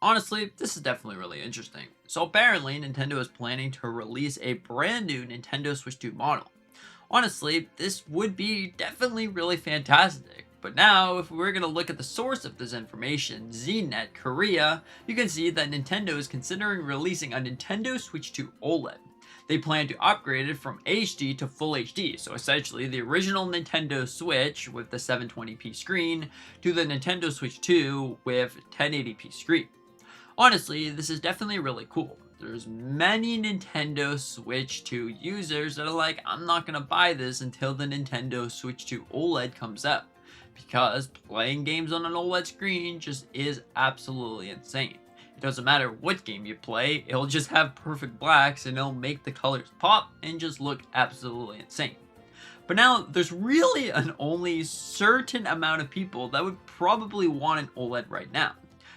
Honestly, this is definitely really interesting. So apparently, Nintendo is planning to release a brand new Nintendo Switch 2 model. Honestly, this would be definitely really fantastic. But now, if we're going to look at the source of this information, ZNet Korea, you can see that Nintendo is considering releasing a Nintendo Switch 2 OLED. They plan to upgrade it from HD to Full HD, so essentially the original Nintendo Switch with the 720p screen to the Nintendo Switch 2 with 1080p screen. Honestly, this is definitely really cool. There's many Nintendo Switch 2 users that are like, I'm not gonna buy this until the Nintendo Switch 2 OLED comes out, because playing games on an OLED screen just is absolutely insane. It doesn't matter what game you play, it'll just have perfect blacks and it'll make the colors pop and just look absolutely insane. But now, there's really an only certain amount of people that would probably want an OLED right now.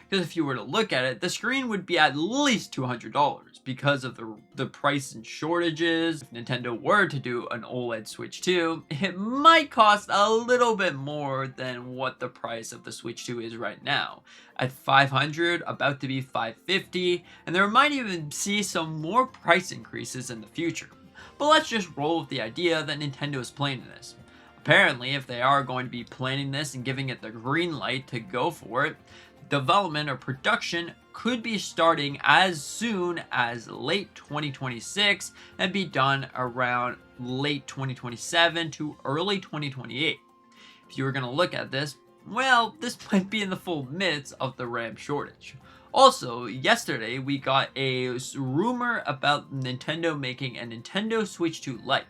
Because if you were to look at it, the screen would be at least $200 because of the price and shortages. If Nintendo were to do an OLED Switch 2, it might cost a little bit more than what the price of the Switch 2 is right now. At $500, about to be $550, and there might even see some more price increases in the future. But let's just roll with the idea that Nintendo is planning this. Apparently, if they are going to be planning this and giving it the green light to go for it, development or production could be starting as soon as late 2026 and be done around late 2027 to early 2028. If you were going to look at this, well, this might be in the full midst of the RAM shortage. Also, yesterday we got a rumor about Nintendo making a Nintendo Switch 2 Lite.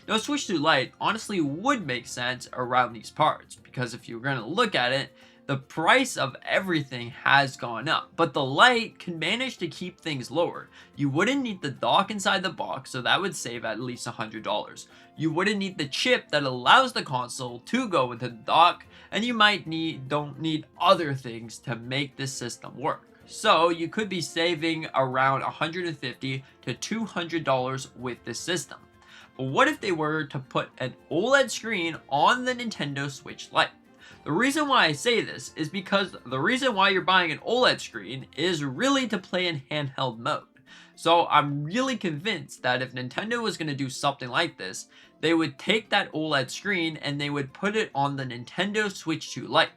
Now, Switch 2 Lite honestly would make sense around these parts, because if you're going to look at it, the price of everything has gone up, but the Lite can manage to keep things lower. You wouldn't need the dock inside the box, so that would save at least $100. You wouldn't need the chip that allows the console to go into the dock, and you might don't need other things to make this system work. So you could be saving around $150 to $200 with this system. But what if they were to put an OLED screen on the Nintendo Switch Lite? The reason why I say this is because the reason why you're buying an OLED screen is really to play in handheld mode. So I'm really convinced that if Nintendo was going to do something like this, they would take that OLED screen and they would put it on the Nintendo Switch 2 Lite.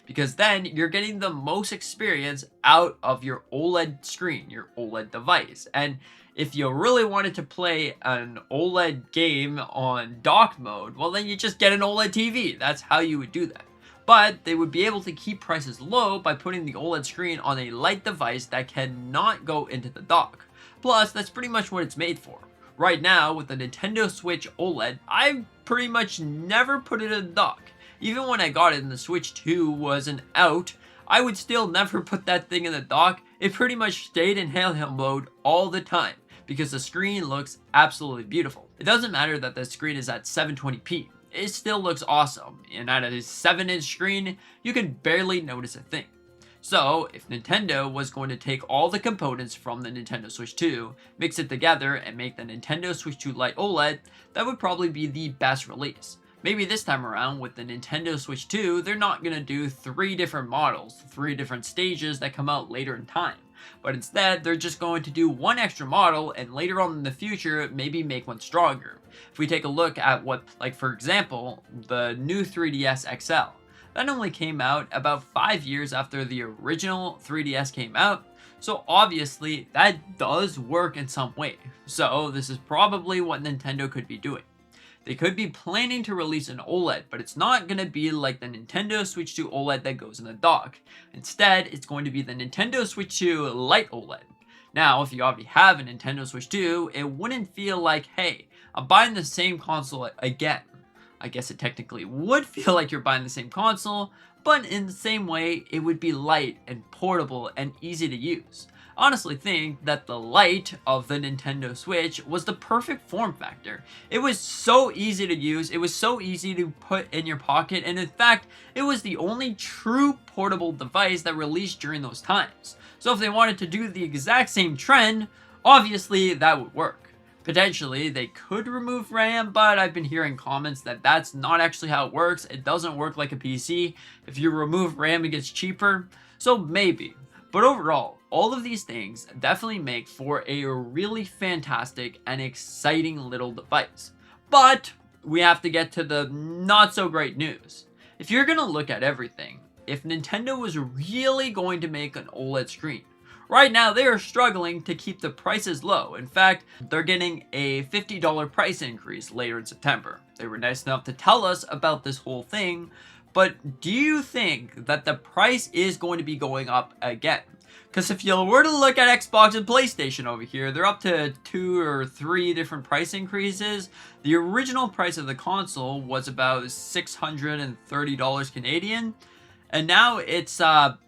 Because then you're getting the most experience out of your OLED screen, your OLED device. And if you really wanted to play an OLED game on dock mode, well then you just get an OLED TV. That's how you would do that. But they would be able to keep prices low by putting the OLED screen on a light device that cannot go into the dock. Plus, that's pretty much what it's made for. Right now, with the Nintendo Switch OLED, I've pretty much never put it in the dock. Even when I got it and the Switch 2 wasn't out, I would still never put that thing in the dock. It pretty much stayed in handheld mode all the time because the screen looks absolutely beautiful. It doesn't matter that the screen is at 720p. It still looks awesome, and at a 7-inch screen, you can barely notice a thing. So, if Nintendo was going to take all the components from the Nintendo Switch 2, mix it together, and make the Nintendo Switch 2 Lite OLED, that would probably be the best release. Maybe this time around with the Nintendo Switch 2, they're not going to do 3 different models, 3 different stages that come out later in time. But instead, they're just going to do one extra model and later on in the future, maybe make one stronger. If we take a look at what, like for example, the new 3DS XL. That only came out about 5 years after the original 3DS came out. So obviously, that does work in some way. So this is probably what Nintendo could be doing. They could be planning to release an OLED, but it's not going to be like the Nintendo Switch 2 OLED that goes in the dock. Instead, it's going to be the Nintendo Switch 2 Lite OLED. Now, if you already have a Nintendo Switch 2, it wouldn't feel like, hey, I'm buying the same console again. I guess it technically would feel like you're buying the same console, but in the same way, it would be light and portable and easy to use. I honestly think that the Lite of the Nintendo Switch was the perfect form factor. It was so easy to use, it was so easy to put in your pocket, and in fact, it was the only true portable device that released during those times. So if they wanted to do the exact same trend, obviously that would work. Potentially, they could remove RAM, but I've been hearing comments that that's not actually how it works. It doesn't work like a PC. If you remove RAM, it gets cheaper. So maybe. But overall, all of these things definitely make for a really fantastic and exciting little device. But we have to get to the not so great news. If you're going to look at everything, if Nintendo was really going to make an OLED screen, right now they are struggling to keep the prices low. In fact, they're getting a $50 price increase later in September. They were nice enough to tell us about this whole thing, but do you think that the price is going to be going up again? Because if you were to look at Xbox and PlayStation over here, they're up to 2 or 3 different price increases. The original price of the console was about $630 Canadian, and now it's a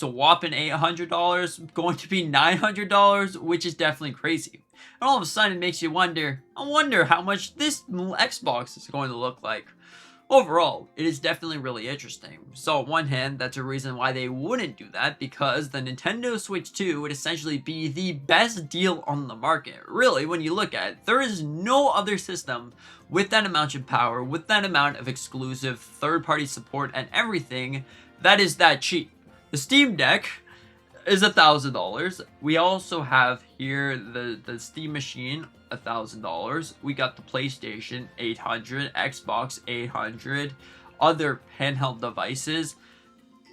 whopping $800, going to be $900, which is definitely crazy. And all of a sudden, it makes you wonder. I wonder how much this Xbox is going to look like. Overall, it is definitely really interesting. So on one hand, that's a reason why they wouldn't do that, because the Nintendo Switch 2 would essentially be the best deal on the market. Really, when you look at it, there is no other system with that amount of power, with that amount of exclusive third-party support and everything that is that cheap. The Steam Deck is $1,000. We also have here the Steam Machine, $1,000. We got the PlayStation, $800, Xbox, $800. Other handheld devices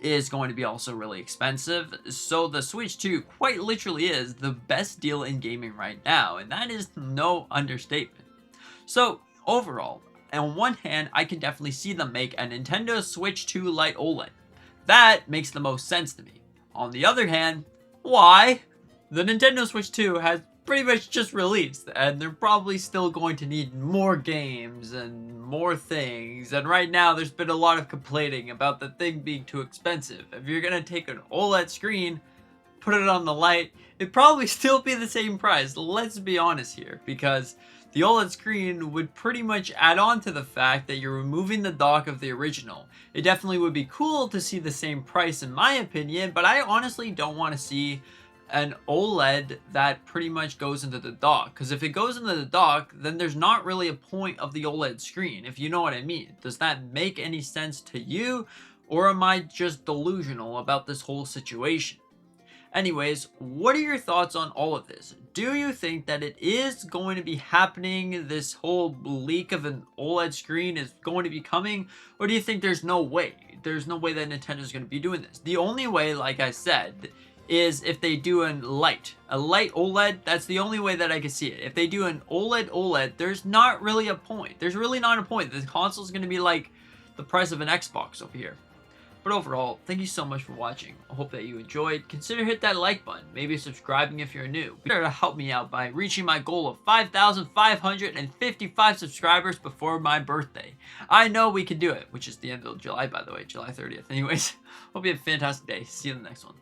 is going to be also really expensive. So the Switch 2 quite literally is the best deal in gaming right now, and that is no understatement. So overall, on one hand, I can definitely see them make a Nintendo Switch 2 Lite OLED. That makes the most sense to me. On the other hand, why? The Nintendo Switch 2 has pretty much just released, and they're probably still going to need more games and more things, and right now there's been a lot of complaining about the thing being too expensive. If you're gonna take an OLED screen, put it on the Lite, it'd probably still be the same price. Let's be honest here, because the OLED screen would pretty much add on to the fact that you're removing the dock of the original. It definitely would be cool to see the same price in my opinion, but I honestly don't want to see an OLED that pretty much goes into the dock. Because if it goes into the dock, then there's not really a point of the OLED screen, if you know what I mean. Does that make any sense to you? Or am I just delusional about this whole situation? Anyways, what are your thoughts on all of this? Do you think that it is going to be happening, this whole leak of an OLED screen is going to be coming? Or do you think there's no way? There's no way that Nintendo's going to be doing this. The only way, like I said, is if they do a Lite OLED. That's the only way that I can see it. If they do an OLED, there's not really a point. There's really not a point. The console's going to be like the price of an Xbox over here. But overall, thank you so much for watching. I hope that you enjoyed. Consider hit that like button, maybe subscribing if you're new. Be sure to help me out by reaching my goal of 5,555 subscribers before my birthday. I know we can do it, which is the end of July, by the way, July 30th. Anyways, hope you have a fantastic day. See you in the next one.